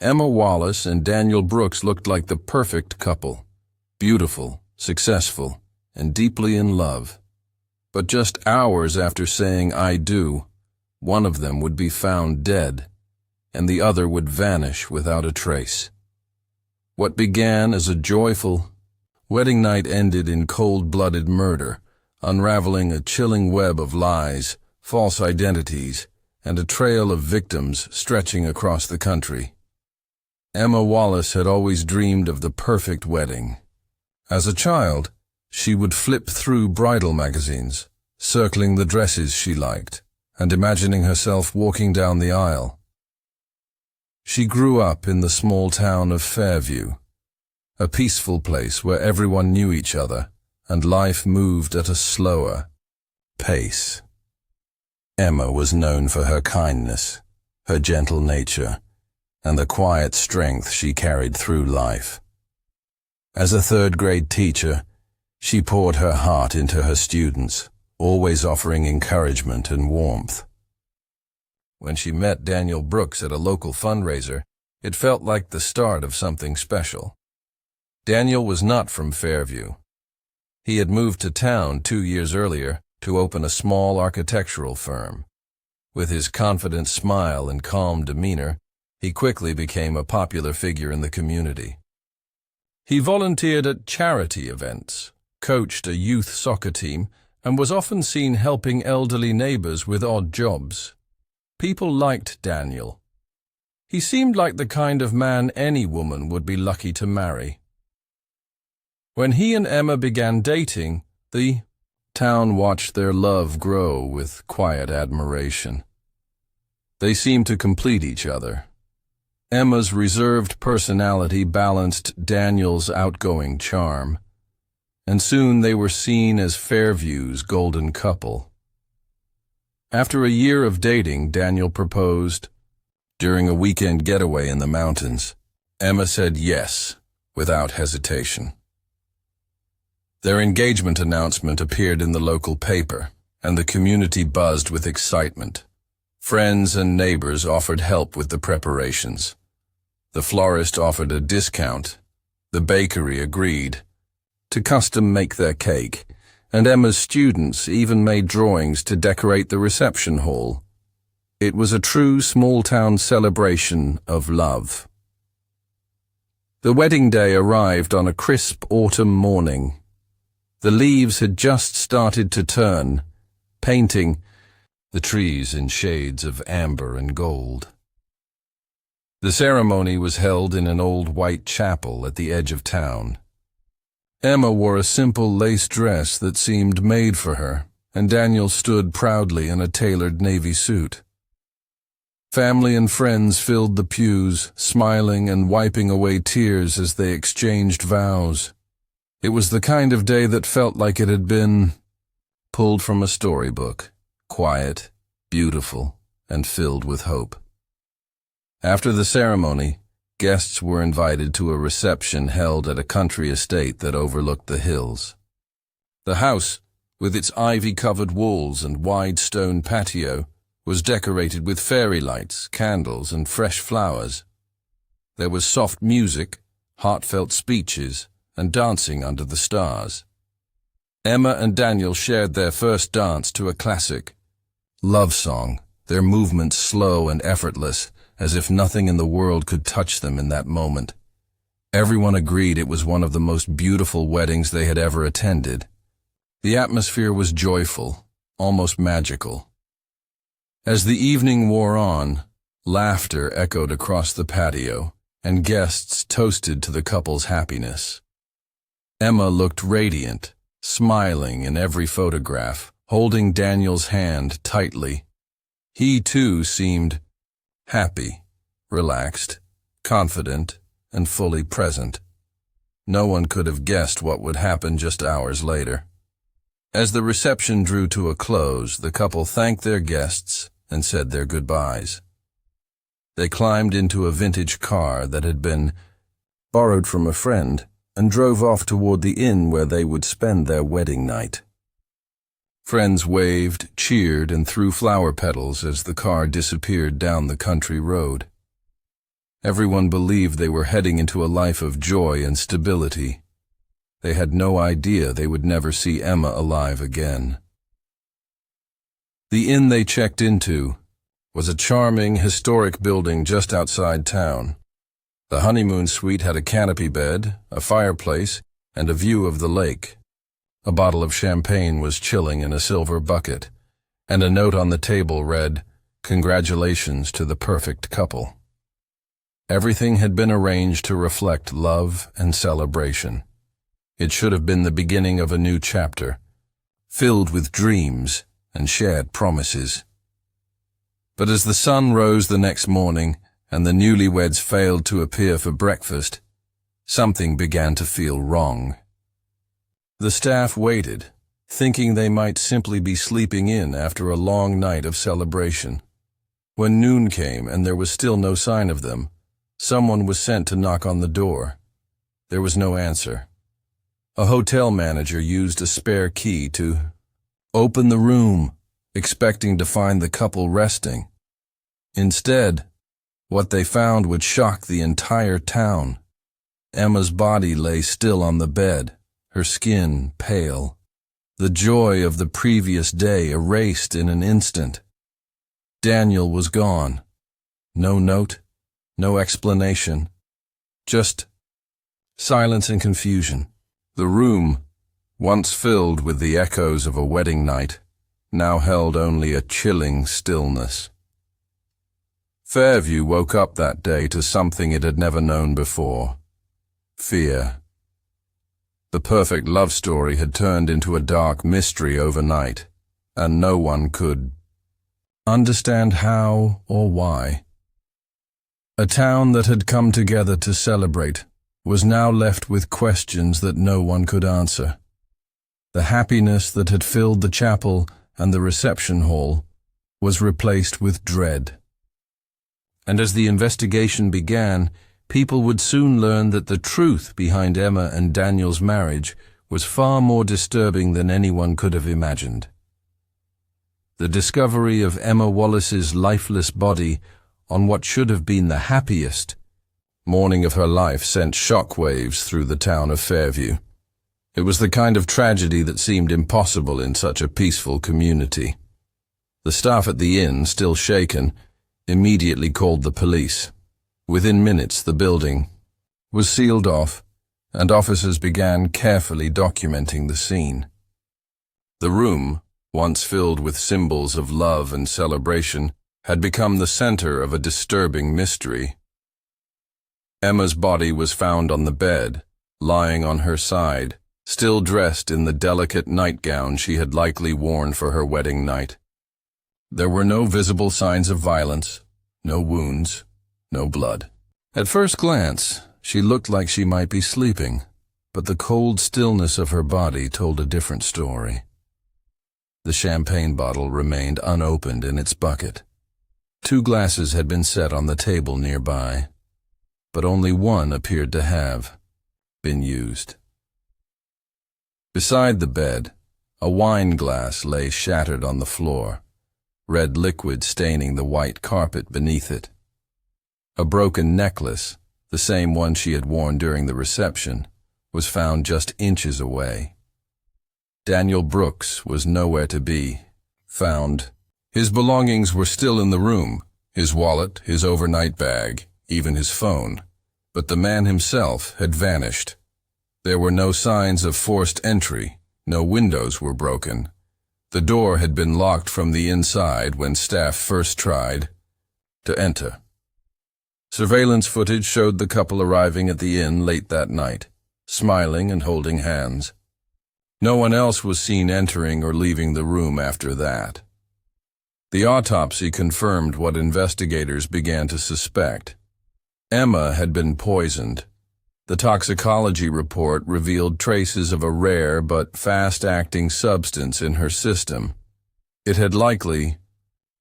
Emma Wallace and Daniel Brooks looked like the perfect couple. Beautiful, successful, and deeply in love. But just hours after saying "I do," one of them would be found dead, and the other would vanish without a trace. What began as a joyful wedding night ended in cold-blooded murder, unraveling a chilling web of lies, false identities, and a trail of victims stretching across the country. Emma Wallace had always dreamed of the perfect wedding. As a child, she would flip through bridal magazines, circling the dresses she liked, and imagining herself walking down the aisle. She grew up in the small town of Fairview, a peaceful place where everyone knew each other, and life moved at a slower pace. Emma was known for her kindness, her gentle nature, and the quiet strength she carried through life. As a third-grade teacher, she poured her heart into her students, always offering encouragement and warmth. When she met Daniel Brooks at a local fundraiser, it felt like the start of something special. Daniel was not from Fairview. He had moved to town 2 years earlier to open a small architectural firm. With his confident smile and calm demeanor, he quickly became a popular figure in the community. He volunteered at charity events, coached a youth soccer team, and was often seen helping elderly neighbors with odd jobs. People liked Daniel. He seemed like the kind of man any woman would be lucky to marry. When he and Emma began dating, the town watched their love grow with quiet admiration. They seemed to complete each other. Emma's reserved personality balanced Daniel's outgoing charm, and soon they were seen as Fairview's golden couple. After a year of dating, Daniel proposed. During a weekend getaway in the mountains, Emma said yes, without hesitation. Their engagement announcement appeared in the local paper, and the community buzzed with excitement. Friends and neighbors offered help with the preparations. The florist offered a discount. The bakery agreed to custom make their cake, and Emma's students even made drawings to decorate the reception hall. It was a true small-town celebration of love. The wedding day arrived on a crisp autumn morning. The leaves had just started to turn, painting the trees in shades of amber and gold. The ceremony was held in an old white chapel at the edge of town. Emma wore a simple lace dress that seemed made for her, and Daniel stood proudly in a tailored navy suit. Family and friends filled the pews, smiling and wiping away tears as they exchanged vows. It was the kind of day that felt like it had been pulled from a storybook, quiet, beautiful, and filled with hope. After the ceremony, guests were invited to a reception held at a country estate that overlooked the hills. The house, with its ivy-covered walls and wide stone patio, was decorated with fairy lights, candles, and fresh flowers. There was soft music, heartfelt speeches, and dancing under the stars. Emma and Daniel shared their first dance to a classic love song, their movements slow and effortless, as if nothing in the world could touch them in that moment. Everyone agreed it was one of the most beautiful weddings they had ever attended. The atmosphere was joyful, almost magical. As the evening wore on, laughter echoed across the patio, and guests toasted to the couple's happiness. Emma looked radiant, smiling in every photograph, holding Daniel's hand tightly. He, too, seemed happy, relaxed, confident, and fully present. No one could have guessed what would happen just hours later. As the reception drew to a close, the couple thanked their guests and said their goodbyes. They climbed into a vintage car that had been borrowed from a friend and drove off toward the inn where they would spend their wedding night. Friends waved, cheered, and threw flower petals as the car disappeared down the country road. Everyone believed they were heading into a life of joy and stability. They had no idea they would never see Emma alive again. The inn they checked into was a charming, historic building just outside town. The honeymoon suite had a canopy bed, a fireplace, and a view of the lake. A bottle of champagne was chilling in a silver bucket, and a note on the table read, "Congratulations to the perfect couple." Everything had been arranged to reflect love and celebration. It should have been the beginning of a new chapter, filled with dreams and shared promises. But as the sun rose the next morning and the newlyweds failed to appear for breakfast, something began to feel wrong. The staff waited, thinking they might simply be sleeping in after a long night of celebration. When noon came and there was still no sign of them, someone was sent to knock on the door. There was no answer. A hotel manager used a spare key to open the room, expecting to find the couple resting. Instead, what they found would shock the entire town. Emma's body lay still on the bed, her skin pale. The joy of the previous day erased in an instant. Daniel was gone. No note, no explanation, just silence and confusion. The room, once filled with the echoes of a wedding night, now held only a chilling stillness. Fairview woke up that day to something it had never known before: fear. The perfect love story had turned into a dark mystery overnight, and no one could understand how or why. A town that had come together to celebrate was now left with questions that no one could answer. The happiness that had filled the chapel and the reception hall was replaced with dread. And as the investigation began, people would soon learn that the truth behind Emma and Daniel's marriage was far more disturbing than anyone could have imagined. The discovery of Emma Wallace's lifeless body on what should have been the happiest morning of her life sent shockwaves through the town of Fairview. It was the kind of tragedy that seemed impossible in such a peaceful community. The staff at the inn, still shaken, immediately called the police. Within minutes, the building was sealed off, and officers began carefully documenting the scene. The room, once filled with symbols of love and celebration, had become the center of a disturbing mystery. Emma's body was found on the bed, lying on her side, still dressed in the delicate nightgown she had likely worn for her wedding night. There were no visible signs of violence, no wounds, no blood. At first glance, she looked like she might be sleeping, but the cold stillness of her body told a different story. The champagne bottle remained unopened in its bucket. 2 glasses had been set on the table nearby, but only one appeared to have been used. Beside the bed, a wine glass lay shattered on the floor, red liquid staining the white carpet beneath it. A broken necklace, the same one she had worn during the reception, was found just inches away. Daniel Brooks was nowhere to be found. His belongings were still in the room, his wallet, his overnight bag, even his phone, but the man himself had vanished. There were no signs of forced entry, no windows were broken. The door had been locked from the inside when staff first tried to enter. Surveillance footage showed the couple arriving at the inn late that night, smiling and holding hands. No one else was seen entering or leaving the room after that. The autopsy confirmed what investigators began to suspect. Emma had been poisoned. The toxicology report revealed traces of a rare but fast-acting substance in her system. It had likely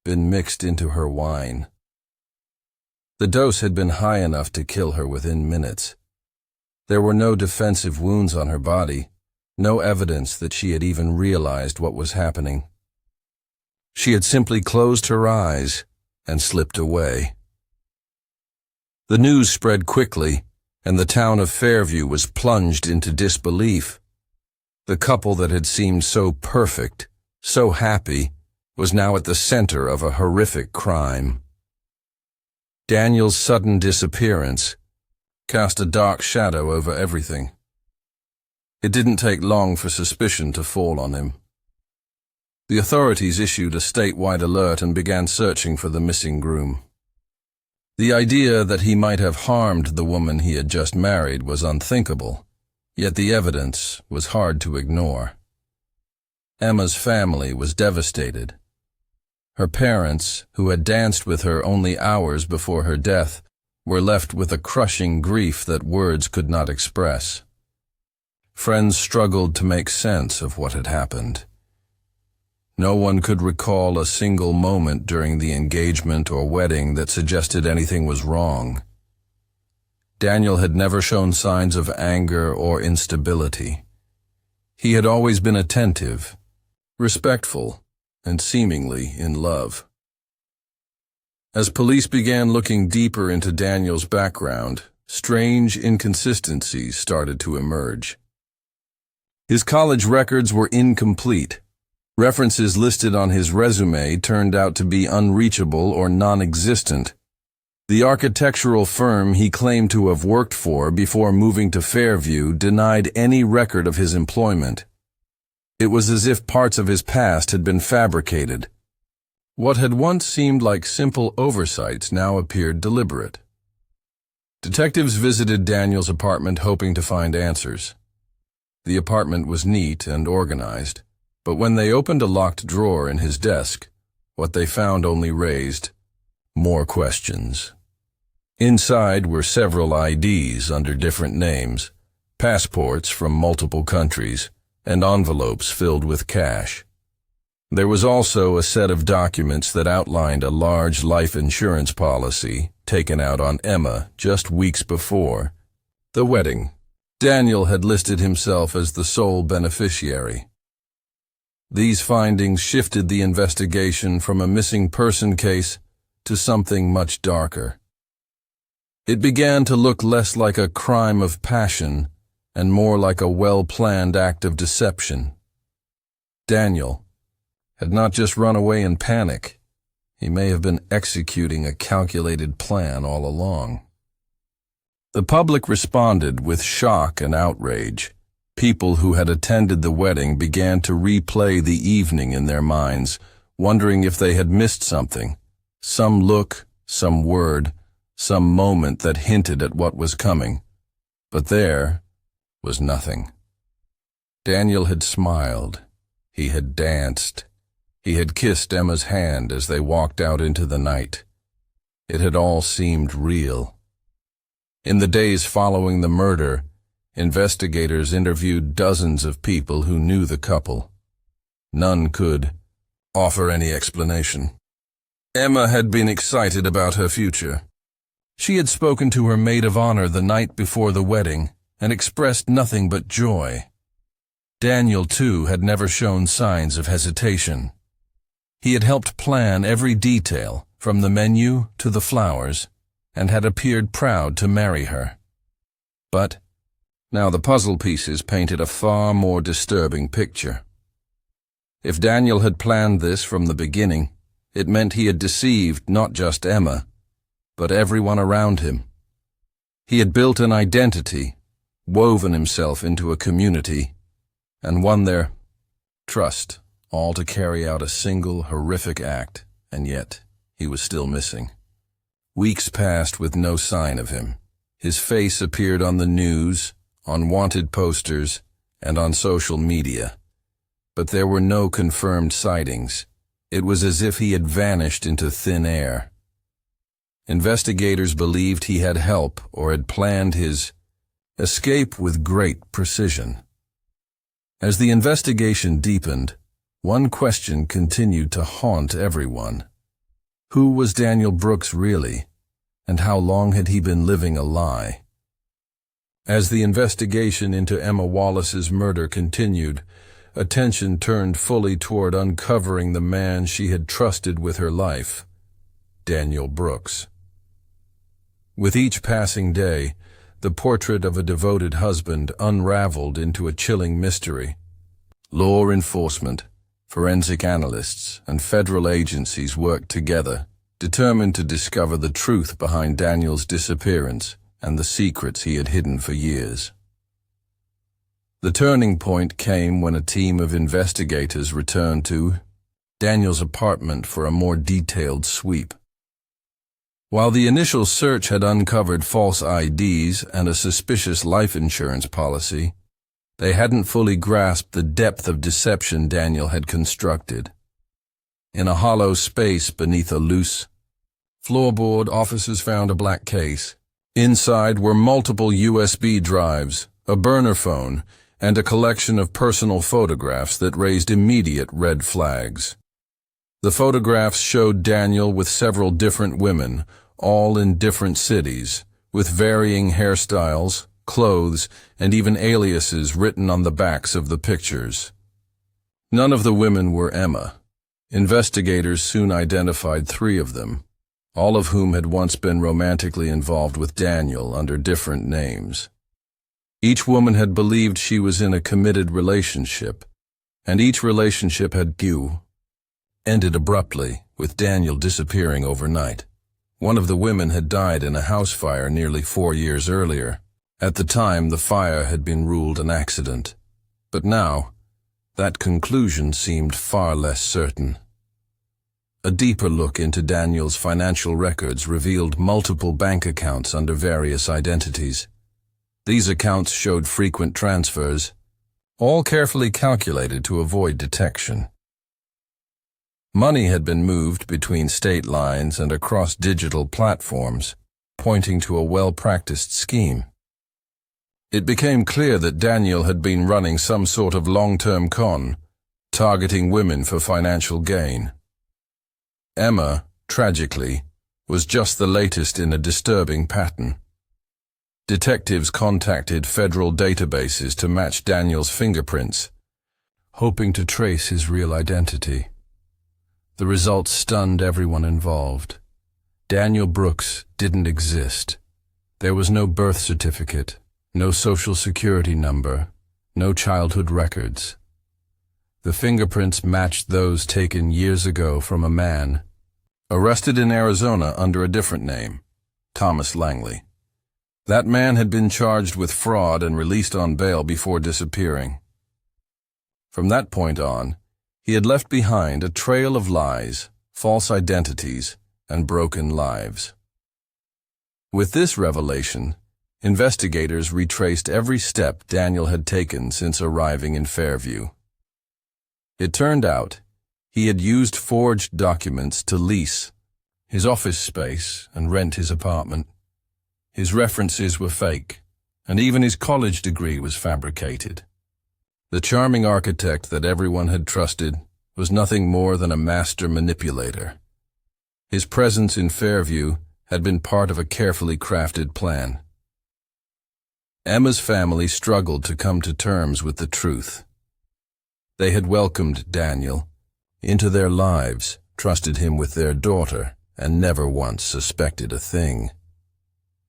been mixed into her wine. The dose had been high enough to kill her within minutes. There were no defensive wounds on her body, no evidence that she had even realized what was happening. She had simply closed her eyes and slipped away. The news spread quickly, and the town of Fairview was plunged into disbelief. The couple that had seemed so perfect, so happy, was now at the center of a horrific crime. Daniel's sudden disappearance cast a dark shadow over everything. It didn't take long for suspicion to fall on him. The authorities issued a statewide alert and began searching for the missing groom. The idea that he might have harmed the woman he had just married was unthinkable, yet the evidence was hard to ignore. Emma's family was devastated. Her parents, who had danced with her only hours before her death, were left with a crushing grief that words could not express. Friends struggled to make sense of what had happened. No one could recall a single moment during the engagement or wedding that suggested anything was wrong. Daniel had never shown signs of anger or instability. He had always been attentive, respectful, and seemingly in love. As police began looking deeper into Daniel's background, strange inconsistencies started to emerge. His college records were incomplete. References listed on his resume turned out to be unreachable or non-existent. The architectural firm he claimed to have worked for before moving to Fairview denied any record of his employment. It was as if parts of his past had been fabricated. What had once seemed like simple oversights now appeared deliberate. Detectives visited Daniel's apartment hoping to find answers. The apartment was neat and organized, but when they opened a locked drawer in his desk, what they found only raised more questions. Inside were several IDs under different names, passports from multiple countries, and envelopes filled with cash. There was also a set of documents that outlined a large life insurance policy taken out on Emma just weeks before the wedding. Daniel had listed himself as the sole beneficiary. These findings shifted the investigation from a missing person case to something much darker. It began to look less like a crime of passion and more like a well-planned act of deception. Daniel had not just run away in panic. He may have been executing a calculated plan all along. The public responded with shock and outrage. People who had attended the wedding began to replay the evening in their minds, wondering if they had missed something. Some look, some word, some moment that hinted at what was coming. But there was nothing. Daniel had smiled. He had danced. He had kissed Emma's hand as they walked out into the night. It had all seemed real. In the days following the murder, investigators interviewed dozens of people who knew the couple. None could offer any explanation. Emma had been excited about her future. She had spoken to her maid of honor the night before the wedding and expressed nothing but joy. Daniel, too, had never shown signs of hesitation. He had helped plan every detail, from the menu to the flowers, and had appeared proud to marry her. But now the puzzle pieces painted a far more disturbing picture. If Daniel had planned this from the beginning, it meant he had deceived not just Emma, but everyone around him. He had built an identity, woven himself into a community, and won their trust, all to carry out a single horrific act, and yet he was still missing. Weeks passed with no sign of him. His face appeared on the news, on wanted posters, and on social media. But there were no confirmed sightings. It was as if he had vanished into thin air. Investigators believed he had help or had planned his escape with great precision. As the investigation deepened, one question continued to haunt everyone. Who was Daniel Brooks really, and how long had he been living a lie? As the investigation into Emma Wallace's murder continued, attention turned fully toward uncovering the man she had trusted with her life, Daniel Brooks. With each passing day, the portrait of a devoted husband unraveled into a chilling mystery. Law enforcement, forensic analysts, and federal agencies worked together, determined to discover the truth behind Daniel's disappearance and the secrets he had hidden for years. The turning point came when a team of investigators returned to Daniel's apartment for a more detailed sweep. While the initial search had uncovered false IDs and a suspicious life insurance policy, they hadn't fully grasped the depth of deception Daniel had constructed. In a hollow space beneath a loose floorboard, officers found a black case. Inside were multiple USB drives, a burner phone, and a collection of personal photographs that raised immediate red flags. The photographs showed Daniel with several different women, all in different cities, with varying hairstyles, clothes, and even aliases written on the backs of the pictures. None of the women were Emma. Investigators soon identified 3 of them, all of whom had once been romantically involved with Daniel under different names. Each woman had believed she was in a committed relationship, and each relationship had ended abruptly, with Daniel disappearing overnight. One of the women had died in a house fire nearly 4 years earlier. At the time, the fire had been ruled an accident. But now, that conclusion seemed far less certain. A deeper look into Daniel's financial records revealed multiple bank accounts under various identities. These accounts showed frequent transfers, all carefully calculated to avoid detection. Money had been moved between state lines and across digital platforms, pointing to a well-practiced scheme. It became clear that Daniel had been running some sort of long-term con, targeting women for financial gain. Emma, tragically, was just the latest in a disturbing pattern. Detectives contacted federal databases to match Daniel's fingerprints, hoping to trace his real identity. The results stunned everyone involved. Daniel Brooks didn't exist. There was no birth certificate, no social security number, no childhood records. The fingerprints matched those taken years ago from a man arrested in Arizona under a different name, Thomas Langley. That man had been charged with fraud and released on bail before disappearing. From that point on, he had left behind a trail of lies, false identities, and broken lives. With this revelation, investigators retraced every step Daniel had taken since arriving in Fairview. It turned out he had used forged documents to lease his office space and rent his apartment. His references were fake, and even his college degree was fabricated. The charming architect that everyone had trusted was nothing more than a master manipulator. His presence in Fairview had been part of a carefully crafted plan. Emma's family struggled to come to terms with the truth. They had welcomed Daniel into their lives, trusted him with their daughter, and never once suspected a thing.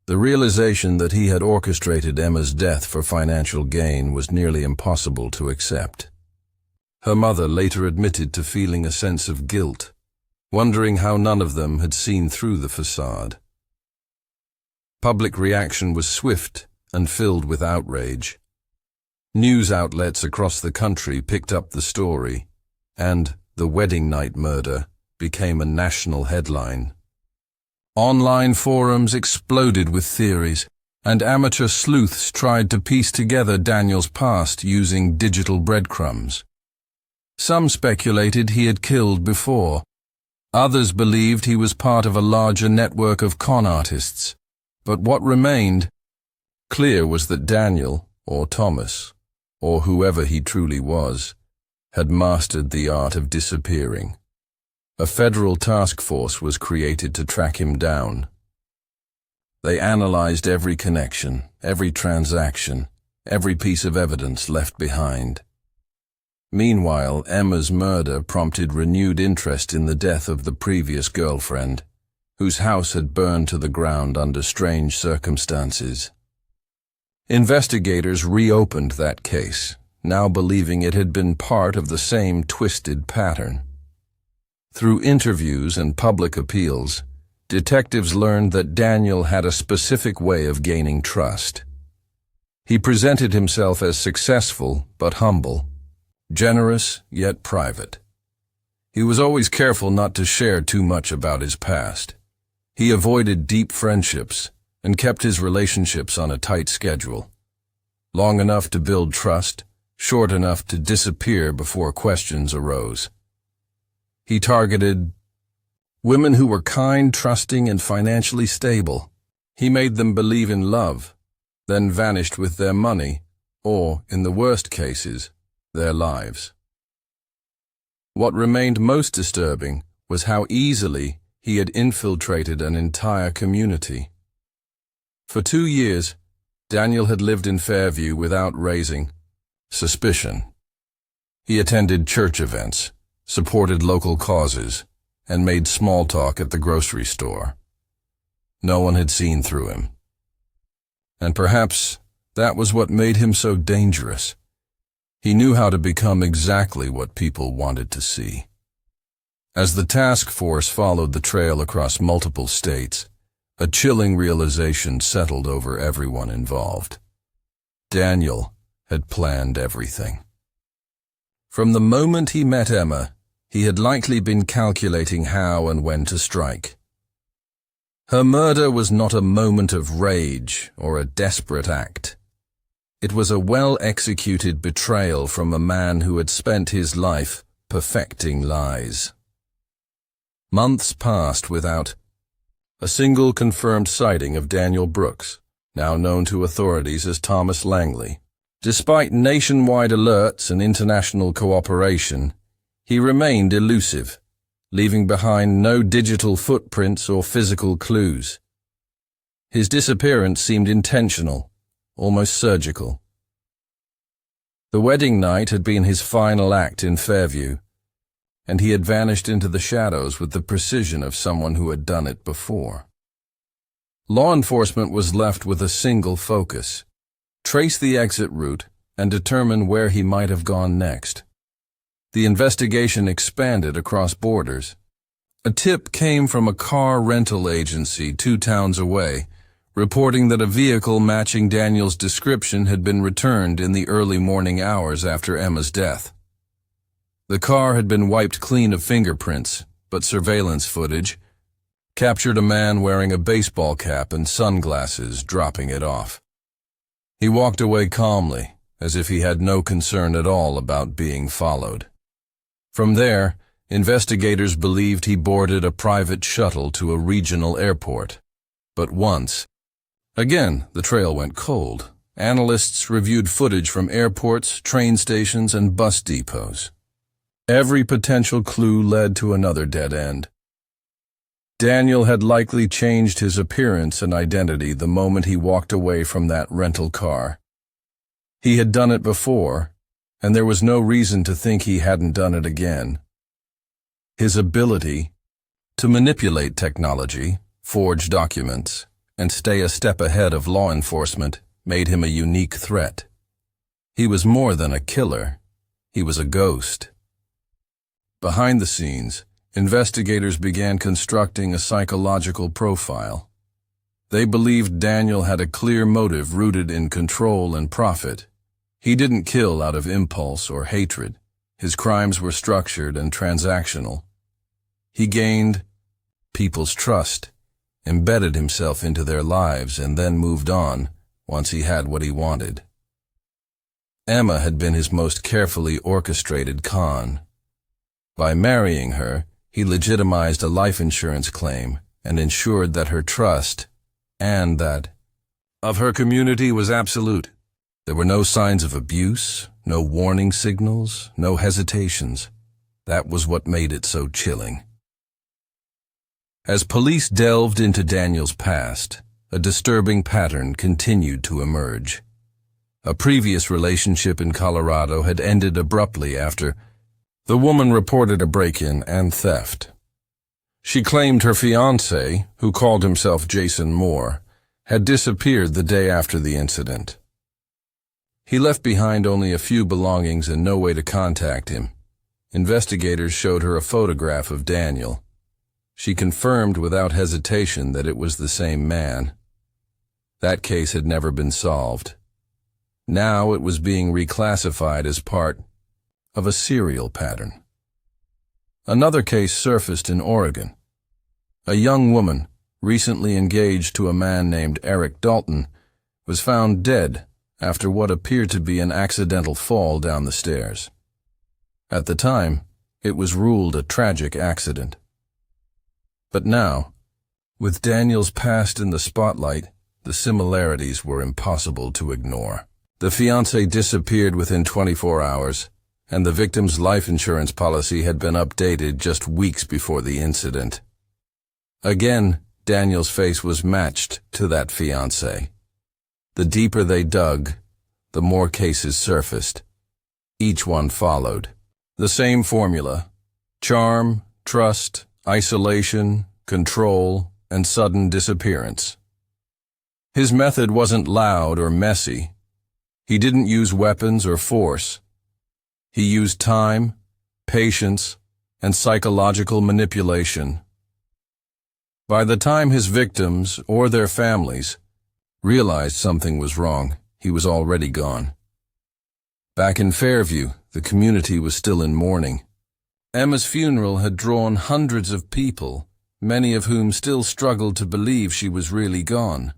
The realization that he had orchestrated Emma's death for financial gain was nearly impossible to accept. Her mother later admitted to feeling a sense of guilt, wondering how none of them had seen through the facade. Public reaction was swift and filled with outrage. News outlets across the country picked up the story, and the wedding night murder became a national headline. Online forums exploded with theories, and amateur sleuths tried to piece together Daniel's past using digital breadcrumbs. Some speculated he had killed before. Others believed he was part of a larger network of con artists. But what remained clear was that Daniel, or Thomas, or whoever he truly was, had mastered the art of disappearing. A federal task force was created to track him down. They analyzed every connection, every transaction, every piece of evidence left behind. Meanwhile, Emma's murder prompted renewed interest in the death of the previous girlfriend. whose house had burned to the ground under strange circumstances. Investigators reopened that case, now believing it had been part of the same twisted pattern. Through interviews and public appeals, detectives learned that Daniel had a specific way of gaining trust. He presented himself as successful but humble, generous yet private. He was always careful not to share too much about his past. He avoided deep friendships and kept his relationships on a tight schedule. Long enough to build trust, short enough to disappear before questions arose. He targeted women who were kind, trusting, and financially stable. He made them believe in love, then vanished with their money, or, in the worst cases, their lives. What remained most disturbing was how easily he had infiltrated an entire community. For 2 years, Daniel had lived in Fairview without raising suspicion. He attended church events, supported local causes, and made small talk at the grocery store. No one had seen through him. And perhaps that was what made him so dangerous. He knew how to become exactly what people wanted to see. As the task force followed the trail across multiple states, a chilling realization settled over everyone involved. Daniel had planned everything. From the moment he met Emma, he had likely been calculating how and when to strike. Her murder was not a moment of rage or a desperate act. It was a well-executed betrayal from a man who had spent his life perfecting lies. Months passed without a single confirmed sighting of Daniel Brooks, now known to authorities as Thomas Langley. Despite nationwide alerts and international cooperation, he remained elusive, leaving behind no digital footprints or physical clues. His disappearance seemed intentional, almost surgical. The wedding night had been his final act in Fairview, and he had vanished into the shadows with the precision of someone who had done it before. Law enforcement was left with a single focus: trace the exit route and determine where he might have gone next. The investigation expanded across borders. A tip came from a car rental agency 2 towns away, reporting that a vehicle matching Daniel's description had been returned in the early morning hours after Emma's death. The car had been wiped clean of fingerprints, but surveillance footage captured a man wearing a baseball cap and sunglasses dropping it off. He walked away calmly, as if he had no concern at all about being followed. From there, investigators believed he boarded a private shuttle to a regional airport. But once again, the trail went cold. Analysts reviewed footage from airports, train stations, and bus depots. Every potential clue led to another dead end. Daniel had likely changed his appearance and identity the moment he walked away from that rental car. He had done it before, and there was no reason to think he hadn't done it again. His ability to manipulate technology, forge documents, and stay a step ahead of law enforcement made him a unique threat. He was more than a killer. He was a ghost. Behind the scenes, investigators began constructing a psychological profile. They believed Daniel had a clear motive rooted in control and profit. He didn't kill out of impulse or hatred. His crimes were structured and transactional. He gained people's trust, embedded himself into their lives, and then moved on once he had what he wanted. Emma had been his most carefully orchestrated con. By marrying her, he legitimized a life insurance claim and ensured that her trust and that of her community was absolute. There were no signs of abuse, no warning signals, no hesitations. That was what made it so chilling. As police delved into Daniel's past, a disturbing pattern continued to emerge. A previous relationship in Colorado had ended abruptly after the woman reported a break-in and theft. She claimed her fiancé, who called himself Jason Moore, had disappeared the day after the incident. He left behind only a few belongings and no way to contact him. Investigators showed her a photograph of Daniel. She confirmed without hesitation that it was the same man. That case had never been solved. Now it was being reclassified as part of a serial pattern. Another case surfaced in Oregon. A young woman, recently engaged to a man named Eric Dalton, was found dead after what appeared to be an accidental fall down the stairs. At the time, it was ruled a tragic accident. But now, with Daniel's past in the spotlight, the similarities were impossible to ignore. The fiancé disappeared within 24 hours, and the victim's life insurance policy had been updated just weeks before the incident. Again, Daniel's face was matched to that fiancé. The deeper they dug, the more cases surfaced. Each one followed. The same formula: charm, trust, isolation, control, and sudden disappearance. His method wasn't loud or messy. He didn't use weapons or force. He used time, patience, and psychological manipulation. By the time his victims, or their families, realized something was wrong, he was already gone. Back in Fairview, the community was still in mourning. Emma's funeral had drawn hundreds of people, many of whom still struggled to believe she was really gone.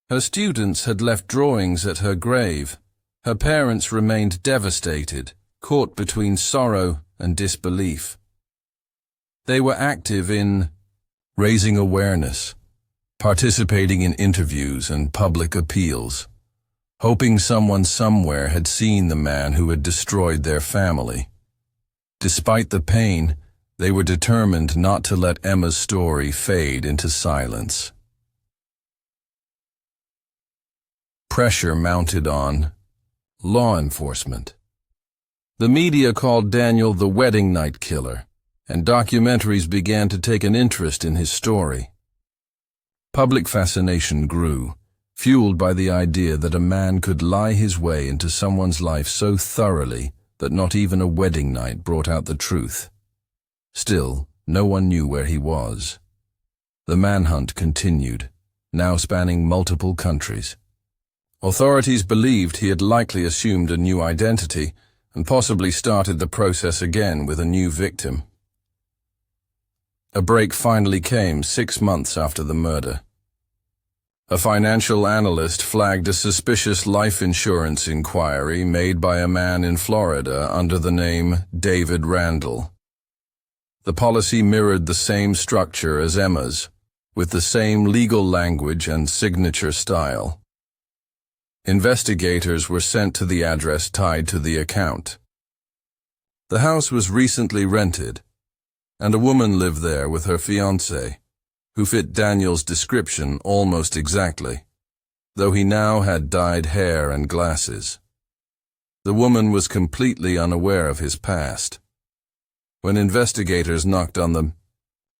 Her students had left drawings at her grave. Her parents remained devastated, caught between sorrow and disbelief. They were active in raising awareness, participating in interviews and public appeals, hoping someone somewhere had seen the man who had destroyed their family. Despite the pain, they were determined not to let Emma's story fade into silence. Pressure mounted on law enforcement. The media called Daniel the wedding night killer, and documentaries began to take an interest in his story. Public fascination grew, fueled by the idea that a man could lie his way into someone's life so thoroughly that not even a wedding night brought out the truth. Still, no one knew where he was. The manhunt continued, now spanning multiple countries. Authorities believed he had likely assumed a new identity and possibly started the process again with a new victim. A break finally came 6 months after the murder. A financial analyst flagged a suspicious life insurance inquiry made by a man in Florida under the name David Randall. The policy mirrored the same structure as Emma's, with the same legal language and signature style. Investigators were sent to the address tied to the account. The house was recently rented, and a woman lived there with her fiancé, who fit Daniel's description almost exactly, though he now had dyed hair and glasses. The woman was completely unaware of his past. When investigators knocked on the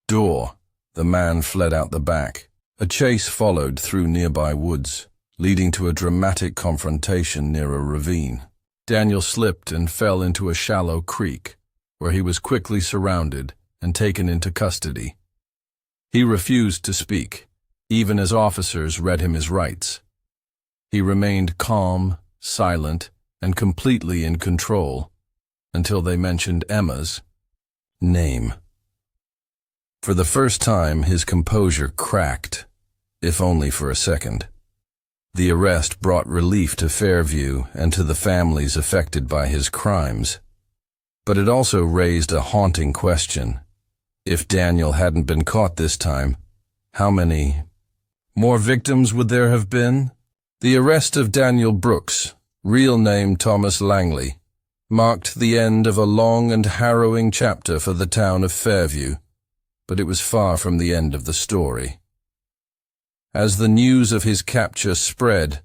door, the man fled out the back. A chase followed through nearby woods, leading to a dramatic confrontation near a ravine. Daniel slipped and fell into a shallow creek, where he was quickly surrounded and taken into custody. He refused to speak, even as officers read him his rights. He remained calm, silent, and completely in control, until they mentioned Emma's name. For the first time, his composure cracked, if only for a second. The arrest brought relief to Fairview and to the families affected by his crimes. But it also raised a haunting question. If Daniel hadn't been caught this time, how many more victims would there have been? The arrest of Daniel Brooks, real name Thomas Langley, marked the end of a long and harrowing chapter for the town of Fairview, but it was far from the end of the story. As the news of his capture spread,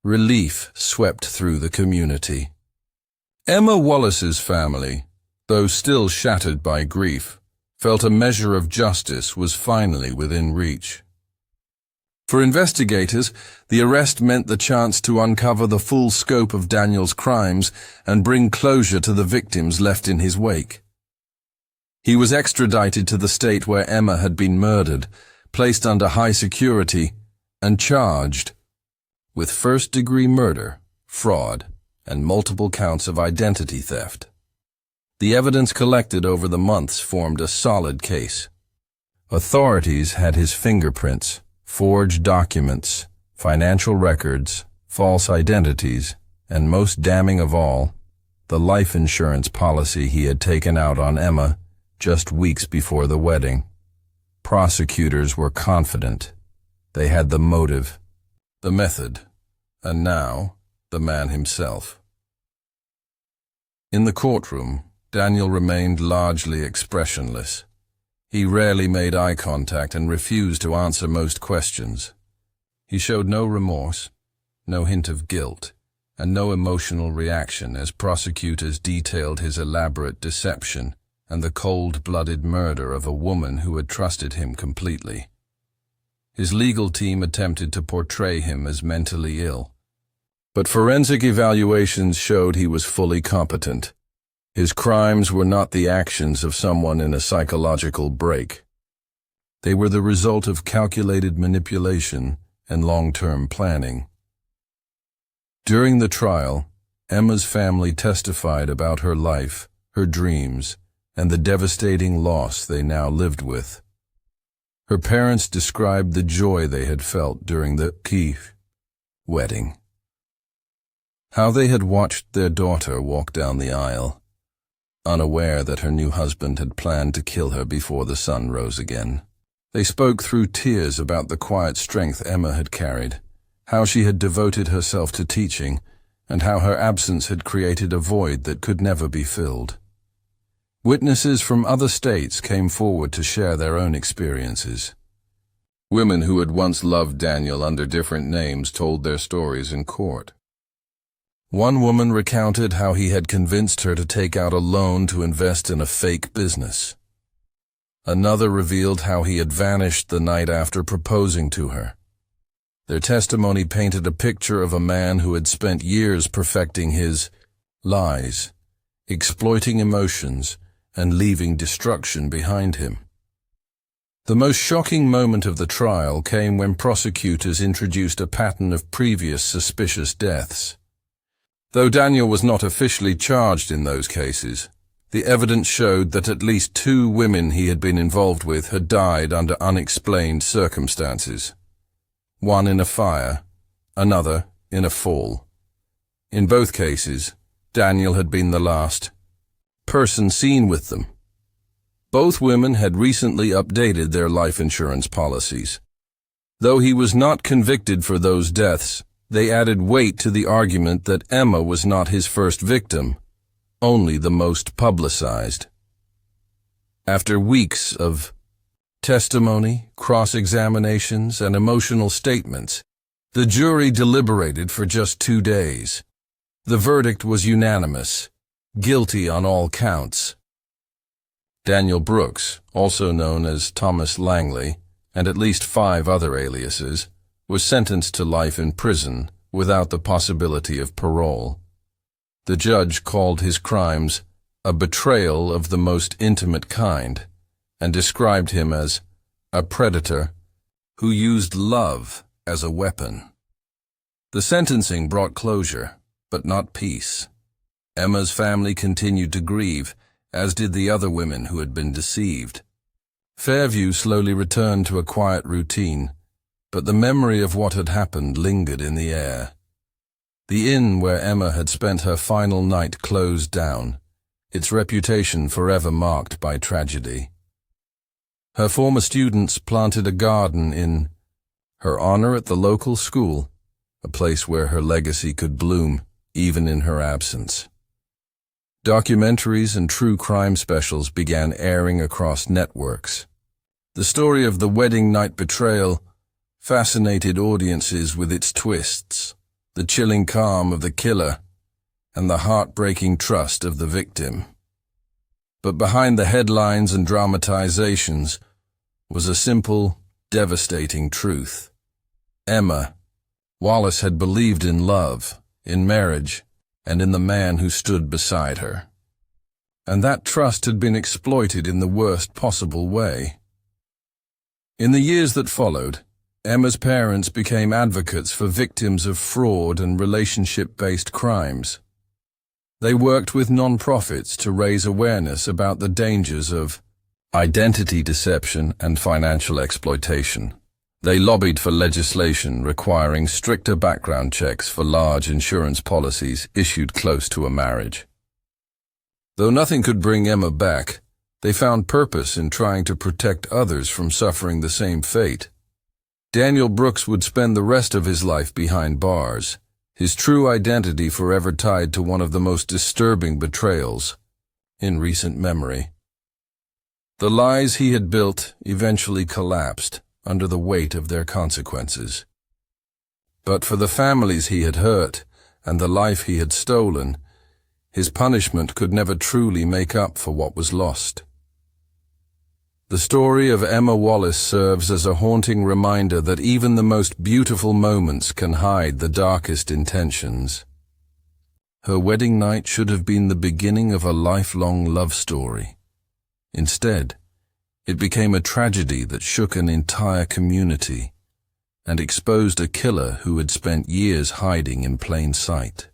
relief swept through the community. Emma Wallace's family, though still shattered by grief, felt a measure of justice was finally within reach. For investigators, the arrest meant the chance to uncover the full scope of Daniel's crimes and bring closure to the victims left in his wake. He was extradited to the state where Emma had been murdered, placed under high security, and charged with first-degree murder, fraud, and multiple counts of identity theft. The evidence collected over the months formed a solid case. Authorities had his fingerprints, forged documents, financial records, false identities, and most damning of all, the life insurance policy he had taken out on Emma just weeks before the wedding. Prosecutors were confident. They had the motive, the method, and now the man himself. In the courtroom, Daniel remained largely expressionless. He rarely made eye contact and refused to answer most questions. He showed no remorse, no hint of guilt, and no emotional reaction as prosecutors detailed his elaborate deception and the cold-blooded murder of a woman who had trusted him completely. His legal team attempted to portray him as mentally ill, but forensic evaluations showed he was fully competent. His crimes were not the actions of someone in a psychological break. They were the result of calculated manipulation and long-term planning. During the trial, Emma's family testified about her life, her dreams, and the devastating loss they now lived with. Her parents described the joy they had felt during the wedding. How they had watched their daughter walk down the aisle, unaware that her new husband had planned to kill her before the sun rose again. They spoke through tears about the quiet strength Emma had carried, how she had devoted herself to teaching, and how her absence had created a void that could never be filled. Witnesses from other states came forward to share their own experiences. Women who had once loved Daniel under different names told their stories in court. One woman recounted how he had convinced her to take out a loan to invest in a fake business. Another revealed how he had vanished the night after proposing to her. Their testimony painted a picture of a man who had spent years perfecting his lies, exploiting emotions, and leaving destruction behind him. The most shocking moment of the trial came when prosecutors introduced a pattern of previous suspicious deaths. Though Daniel was not officially charged in those cases, the evidence showed that at least 2 women he had been involved with had died under unexplained circumstances. One in a fire, another in a fall. In both cases, Daniel had been the last person seen with them. Both women had recently updated their life insurance policies. Though he was not convicted for those deaths, they added weight to the argument that Emma was not his first victim, only the most publicized. After weeks of testimony, cross-examinations, and emotional statements, the jury deliberated for just 2 days. The verdict was unanimous, guilty on all counts. Daniel Brooks, also known as Thomas Langley, and at least 5 other aliases, was sentenced to life in prison without the possibility of parole. The judge called his crimes a betrayal of the most intimate kind and described him as a predator who used love as a weapon. The sentencing brought closure, but not peace. Emma's family continued to grieve, as did the other women who had been deceived. Fairview slowly returned to a quiet routine, but the memory of what had happened lingered in the air. The inn where Emma had spent her final night closed down, its reputation forever marked by tragedy. Her former students planted a garden in her honor at the local school, a place where her legacy could bloom even in her absence. Documentaries and true crime specials began airing across networks. The story of the wedding night betrayal fascinated audiences with its twists, the chilling calm of the killer, and the heartbreaking trust of the victim. But behind the headlines and dramatizations was a simple, devastating truth. Emma Wallace had believed in love, in marriage, and in the man who stood beside her. And that trust had been exploited in the worst possible way. In the years that followed, Emma's parents became advocates for victims of fraud and relationship-based crimes. They worked with non-profits to raise awareness about the dangers of identity deception and financial exploitation. They lobbied for legislation requiring stricter background checks for large insurance policies issued close to a marriage. Though nothing could bring Emma back, they found purpose in trying to protect others from suffering the same fate. Daniel Brooks would spend the rest of his life behind bars, his true identity forever tied to one of the most disturbing betrayals in recent memory. The lies he had built eventually collapsed under the weight of their consequences. But for the families he had hurt and the life he had stolen, his punishment could never truly make up for what was lost. The story of Emma Wallace serves as a haunting reminder that even the most beautiful moments can hide the darkest intentions. Her wedding night should have been the beginning of a lifelong love story. Instead, it became a tragedy that shook an entire community and exposed a killer who had spent years hiding in plain sight.